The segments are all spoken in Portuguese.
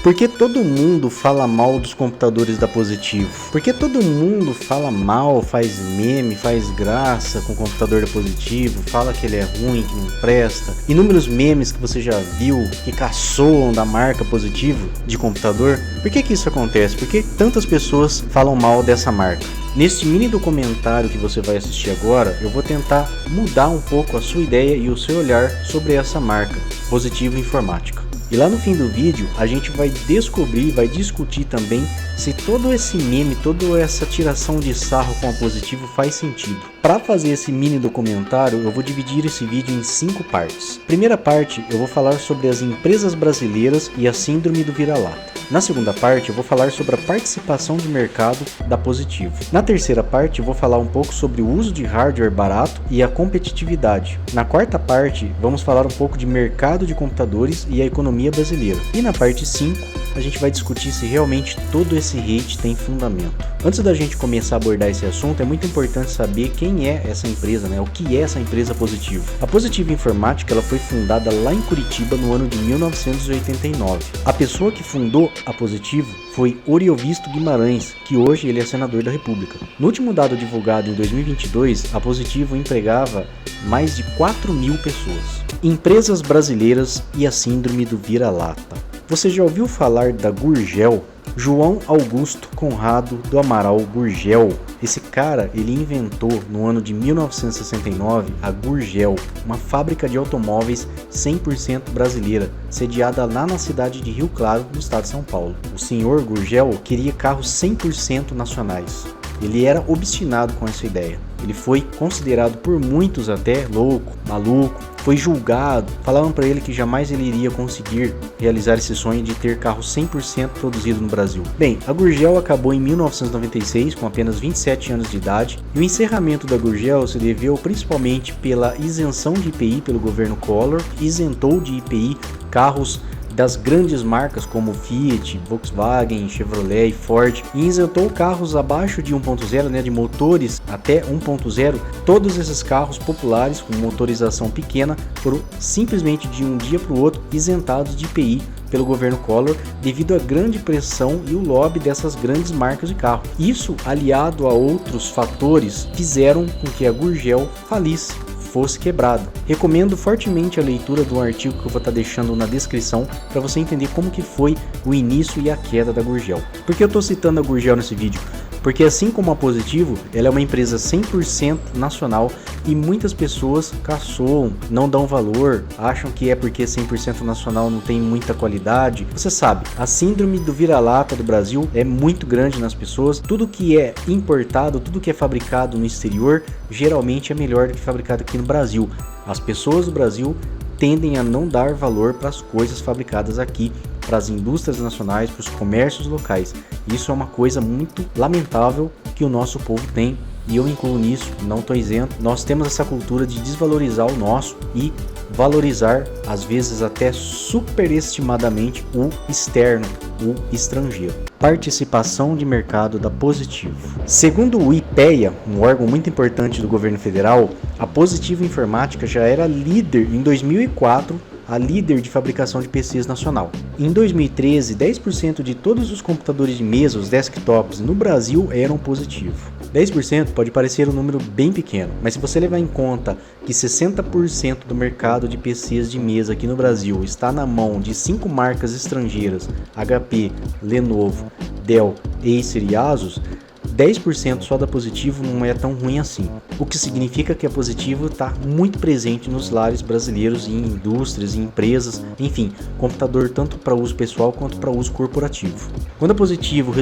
Por que todo mundo fala mal dos computadores da Positivo? Por que todo mundo fala mal, faz meme, faz graça com o computador da Positivo, fala que ele é ruim, que não presta? Inúmeros memes que você já viu que caçoam da marca Positivo de computador. Por que isso acontece? Por que tantas pessoas falam mal dessa marca? Neste mini documentário que você vai assistir agora, eu vou tentar mudar um pouco a sua ideia e o seu olhar sobre essa marca, Positivo Informática. E lá no fim do vídeo a gente vai descobrir, vai discutir também se todo esse meme, toda essa tiração de sarro com a Positivo faz sentido. Para fazer esse mini documentário eu vou dividir esse vídeo em 5 partes. Primeira parte eu vou falar sobre as empresas brasileiras e a síndrome do vira-lata. Na segunda parte eu vou falar sobre a participação de mercado da Positivo. Na terceira parte eu vou falar um pouco sobre o uso de hardware barato e a competitividade. Na quarta parte vamos falar um pouco de mercado de computadores e a economia brasileira. E na parte 5 a gente vai discutir se realmente todo esse hate tem fundamento. Antes da gente começar a abordar esse assunto, é muito importante saber quem é essa empresa, o que é essa empresa Positivo. A Positivo Informática ela foi fundada lá em Curitiba no ano de 1989. A pessoa que fundou a Positivo foi Oriovisto Guimarães, que hoje ele é senador da República. No último dado divulgado em 2022, a Positivo empregava mais de 4.000 pessoas. Empresas brasileiras e a síndrome do vira-lata. Você já ouviu falar da Gurgel? João Augusto Conrado do Amaral Gurgel. Esse cara, ele inventou no ano de 1969 a Gurgel, uma fábrica de automóveis 100% brasileira, sediada lá na cidade de Rio Claro, no estado de São Paulo. O senhor Gurgel queria carros 100% nacionais. Ele era obstinado com essa ideia. Ele foi considerado por muitos até louco, maluco, foi julgado, falavam para ele que jamais ele iria conseguir realizar esse sonho de ter carro 100% produzido no Brasil. Bem, a Gurgel acabou em 1996 com apenas 27 anos de idade e o encerramento da Gurgel se deveu principalmente pela isenção de IPI pelo governo Collor, isentou de IPI carros das grandes marcas como Fiat, Volkswagen, Chevrolet e Ford, e isentou carros abaixo de 1.0, de motores até 1.0. Todos esses carros populares com motorização pequena foram simplesmente de um dia para o outro isentados de IPI pelo governo Collor devido à grande pressão e o lobby dessas grandes marcas de carro. Isso, aliado a outros fatores, fizeram com que a Gurgel falisse, fosse quebrado. Recomendo fortemente a leitura do artigo que eu vou estar deixando na descrição para você entender como que foi o início e a queda da Gurgel. Por que eu estou citando a Gurgel nesse vídeo? Porque assim como a Positivo, ela é uma empresa 100% nacional e muitas pessoas caçoam, não dão valor, acham que é porque 100% nacional não tem muita qualidade. Você sabe, a síndrome do vira-lata do Brasil é muito grande nas pessoas. Tudo que é importado, tudo que é fabricado no exterior, geralmente é melhor do que fabricado aqui no Brasil. As pessoas do Brasil tendem a não dar valor para as coisas fabricadas aqui, para as indústrias nacionais, para os comércios locais. Isso é uma coisa muito lamentável que o nosso povo tem, e eu me incluo nisso, não estou isento. Nós temos essa cultura de desvalorizar o nosso e valorizar, às vezes até superestimadamente, o externo, o estrangeiro. Participação de mercado da Positivo. Segundo o IPEA, um órgão muito importante do governo federal, a Positivo Informática já era líder em 2004, a líder de fabricação de PCs nacional. Em 2013, 10% de todos os computadores de mesa, os desktops no Brasil eram Positivo. 10% pode parecer um número bem pequeno, mas se você levar em conta que 60% do mercado de PCs de mesa aqui no Brasil está na mão de 5 marcas estrangeiras, HP, Lenovo, Dell, Acer e Asus, 10% só da Positivo não é tão ruim assim, o que significa que a Positivo está muito presente nos lares brasileiros, em indústrias, em empresas, enfim, computador tanto para uso pessoal quanto para uso corporativo. Quando a Positivo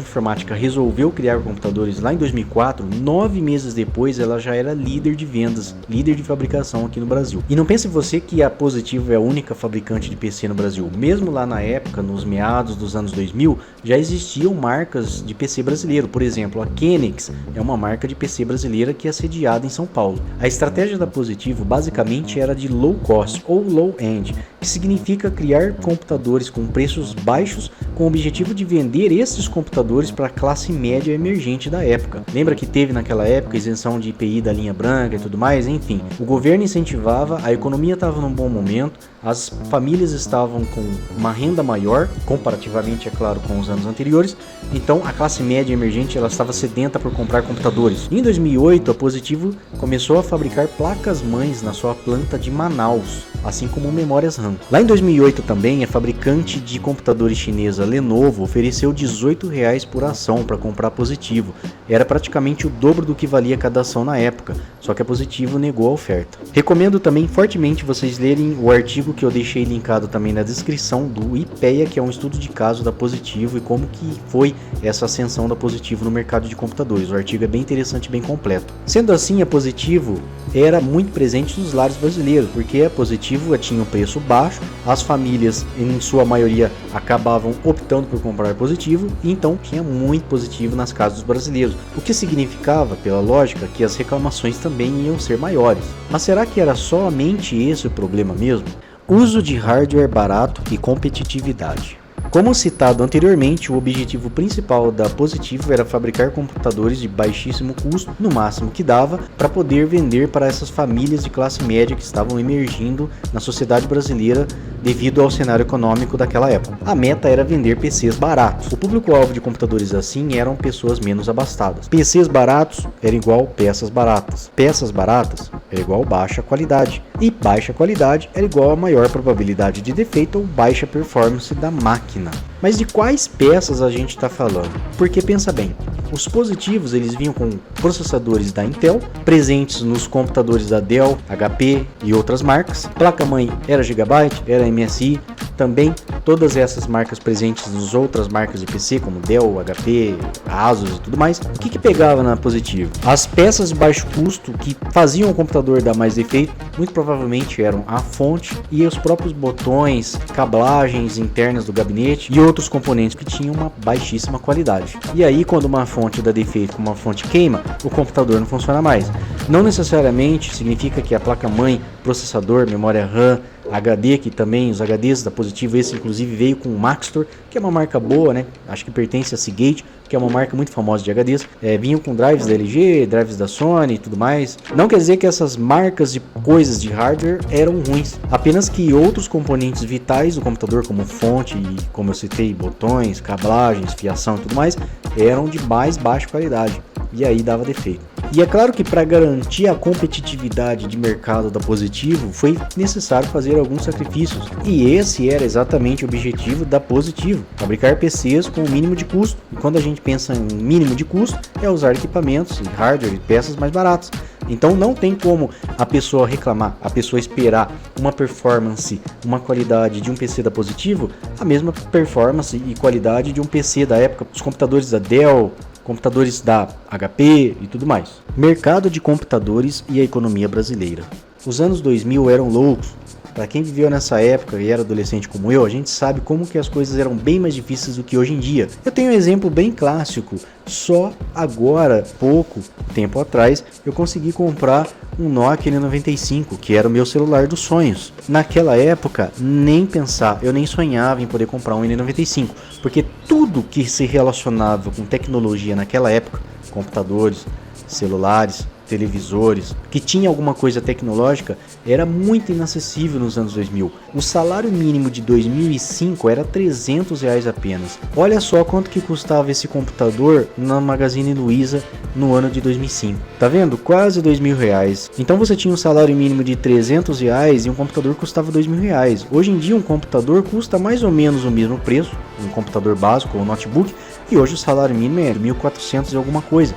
Informática resolveu criar computadores lá em 2004, 9 meses depois ela já era líder de vendas, líder de fabricação aqui no Brasil. E não pense você que a Positivo é a única fabricante de PC no Brasil, mesmo lá na época, nos meados dos anos 2000, já existiam marcas de PC brasileiro. Por exemplo, a Kenix é uma marca de PC brasileira que é sediada em São Paulo. A estratégia da Positivo basicamente era de low cost ou low end, que significa criar computadores com preços baixos com o objetivo de vender esses computadores para a classe média emergente da época. Lembra que teve naquela época isenção de IPI da linha branca e tudo mais? Enfim, o governo incentivava, a economia estava num bom momento, as famílias estavam com uma renda maior, comparativamente, é claro, com os anos anteriores, então a classe média emergente ela estava sedenta por comprar computadores. Em 2008, a Positivo começou a fabricar placas-mães na sua planta de Manaus, assim como memórias RAM. Lá em 2008 também, a fabricante de computadores chinesa Lenovo ofereceu R$18 por ação para comprar a Positivo. Era praticamente o dobro do que valia cada ação na época, só que a Positivo negou a oferta. Recomendo também fortemente vocês lerem o artigo que eu deixei linkado também na descrição do IPEA, que é um estudo de caso da Positivo e como que foi essa ascensão da Positivo no mercado de computadores. O artigo é bem interessante e bem completo. Sendo assim, a Positivo era muito presente nos lares brasileiros, porque a Positivo tinha um preço baixo, as famílias em sua maioria acabavam optando por comprar Positivo, e então tinha muito Positivo nas casas dos brasileiros, o que significava, pela lógica, que as reclamações também iam ser maiores. Mas será que era somente esse o problema mesmo? Uso de hardware barato e competitividade. Como citado anteriormente, o objetivo principal da Positivo era fabricar computadores de baixíssimo custo, no máximo que dava, para poder vender para essas famílias de classe média que estavam emergindo na sociedade brasileira devido ao cenário econômico daquela época. A meta era vender PCs baratos. O público-alvo de computadores assim eram pessoas menos abastadas. PCs baratos era igual peças baratas. Peças baratas era igual baixa qualidade. E baixa qualidade era igual a maior probabilidade de defeito ou baixa performance da máquina. Mas de quais peças a gente está falando? Porque pensa bem, os Positivos eles vinham com processadores da Intel, presentes nos computadores da Dell, HP e outras marcas. Placa-mãe era Gigabyte, era MSI, também todas essas marcas presentes nas outras marcas de PC, como Dell, HP, Asus e tudo mais. O que pegava na Positivo? As peças de baixo custo que faziam o computador dar mais defeito, muito provavelmente eram a fonte e os próprios botões, cablagens internas do gabinete e outros componentes que tinham uma baixíssima qualidade. E aí, quando uma fonte dá defeito, como uma fonte queima, o computador não funciona mais. Não necessariamente significa que a placa-mãe, processador, memória RAM, HD, que também os HDs da Positivo, esse inclusive veio com o Maxtor, que é uma marca boa, né? Acho que pertence a Seagate, que é uma marca muito famosa de HDs. Vinham com drives da LG, drives da Sony e tudo mais. Não quer dizer que essas marcas de coisas de hardware eram ruins, apenas que outros componentes vitais do computador, como fonte e, como eu citei, botões, cablagens, fiação e tudo mais, eram de mais baixa qualidade, e aí dava defeito. E é claro que para garantir a competitividade de mercado da Positivo foi necessário fazer alguns sacrifícios, e esse era exatamente o objetivo da Positivo, fabricar PCs com o mínimo de custo. E quando a gente pensa em mínimo de custo, é usar equipamentos, hardware e peças mais baratos. Então não tem como a pessoa reclamar, a pessoa esperar uma performance, uma qualidade de um PC da Positivo, a mesma performance e qualidade de um PC da época, os computadores da Dell, computadores da HP e tudo mais. Mercado de computadores e a economia brasileira. Os anos 2000 eram loucos. Para quem viveu nessa época e era adolescente como eu, a gente sabe como que as coisas eram bem mais difíceis do que hoje em dia. Eu tenho um exemplo bem clássico. Só agora, pouco tempo atrás, eu consegui comprar um Nokia N95, que era o meu celular dos sonhos. Naquela época, nem pensar, eu nem sonhava em poder comprar um N95, porque tudo que se relacionava com tecnologia naquela época, computadores, celulares, televisores, que tinha alguma coisa tecnológica, era muito inacessível nos anos 2000. O salário mínimo de 2005 era R$300 apenas. Olha só quanto que custava esse computador na Magazine Luiza no ano de 2005. Tá vendo? Quase R$2.000. Então você tinha um salário mínimo de R$300 e um computador custava R$2.000. Hoje em dia um computador custa mais ou menos o mesmo preço, um computador básico ou notebook, e hoje o salário mínimo é R$1.400 e alguma coisa.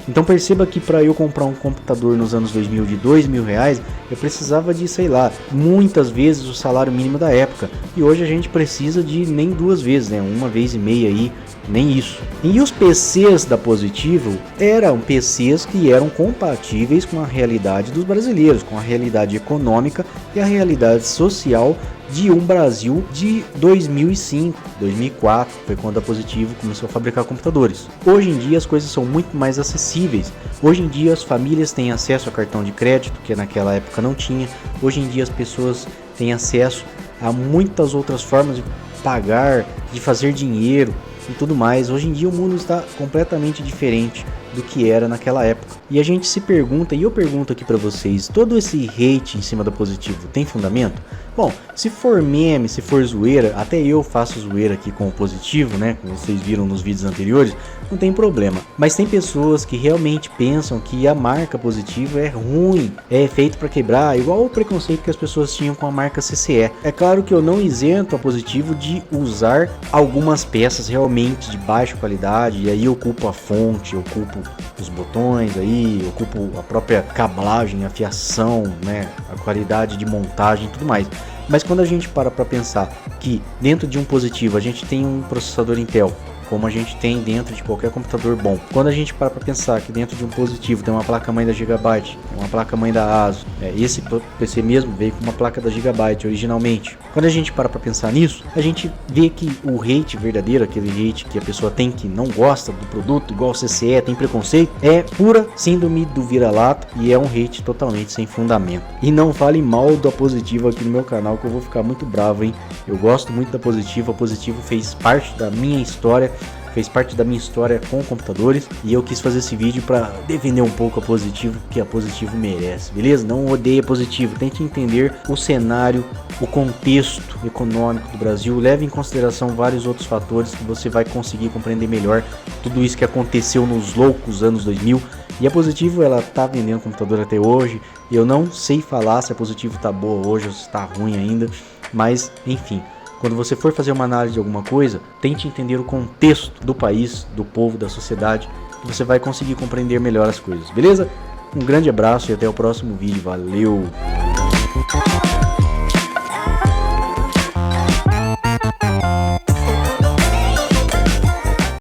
Então perceba que para eu comprar um computador nos anos 2000 de R$2.000, eu precisava de, sei lá, muitas vezes o salário mínimo da época. E hoje a gente precisa de nem duas vezes, né? Uma vez e meia aí, nem isso. E os PCs da Positivo eram PCs que eram compatíveis com a realidade dos brasileiros, com a realidade econômica e a realidade social de um Brasil de 2005, 2004, foi quando a Positivo começou a fabricar computadores. Hoje em dia as coisas são muito mais acessíveis. Hoje em dia as famílias têm acesso a cartão de crédito, que naquela época não tinha. Hoje em dia as pessoas têm acesso a muitas outras formas de pagar, de fazer dinheiro e tudo mais. Hoje em dia o mundo está completamente diferente do que era naquela época. E a gente se pergunta, e eu pergunto aqui pra vocês, todo esse hate em cima do Positivo tem fundamento? Bom, se for meme, se for zoeira, até eu faço zoeira aqui com o Positivo, né, como vocês viram nos vídeos anteriores, não tem problema. Mas tem pessoas que realmente pensam que a marca Positivo é ruim, é feito pra quebrar, igual o preconceito que as pessoas tinham com a marca CCE. É claro que eu não isento a Positivo de usar algumas peças realmente de baixa qualidade, e aí eu culpo a fonte, eu culpo os botões aí, ocupo a própria cablagem, a fiação, né, a qualidade de montagem e tudo mais. Mas quando a gente para pensar que dentro de um Positivo a gente tem um processador Intel, como a gente tem dentro de qualquer computador bom. Quando a gente para pensar que dentro de um Positivo tem uma placa-mãe da Gigabyte, uma placa-mãe da ASUS, esse PC mesmo veio com uma placa da Gigabyte originalmente. Quando a gente para pensar nisso, a gente vê que o hate verdadeiro, aquele hate que a pessoa tem que não gosta do produto, igual o CCE, tem preconceito, é pura síndrome do vira-lata e é um hate totalmente sem fundamento. E não fale mal da Positivo aqui no meu canal que eu vou ficar muito bravo, hein? Eu gosto muito da Positivo, a Positivo fez parte da minha história, fez parte da minha história com computadores e eu quis fazer esse vídeo para defender um pouco a Positivo, que a Positivo merece, beleza? Não odeie a Positivo, tente entender o cenário, o contexto econômico do Brasil, leve em consideração vários outros fatores que você vai conseguir compreender melhor tudo isso que aconteceu nos loucos anos 2000. E a Positivo, ela tá vendendo computador até hoje. Eu não sei falar se a Positivo tá boa hoje ou se tá ruim ainda, mas enfim, quando você for fazer uma análise de alguma coisa, tente entender o contexto do país, do povo, da sociedade, que você vai conseguir compreender melhor as coisas, beleza? Um grande abraço e até o próximo vídeo, valeu!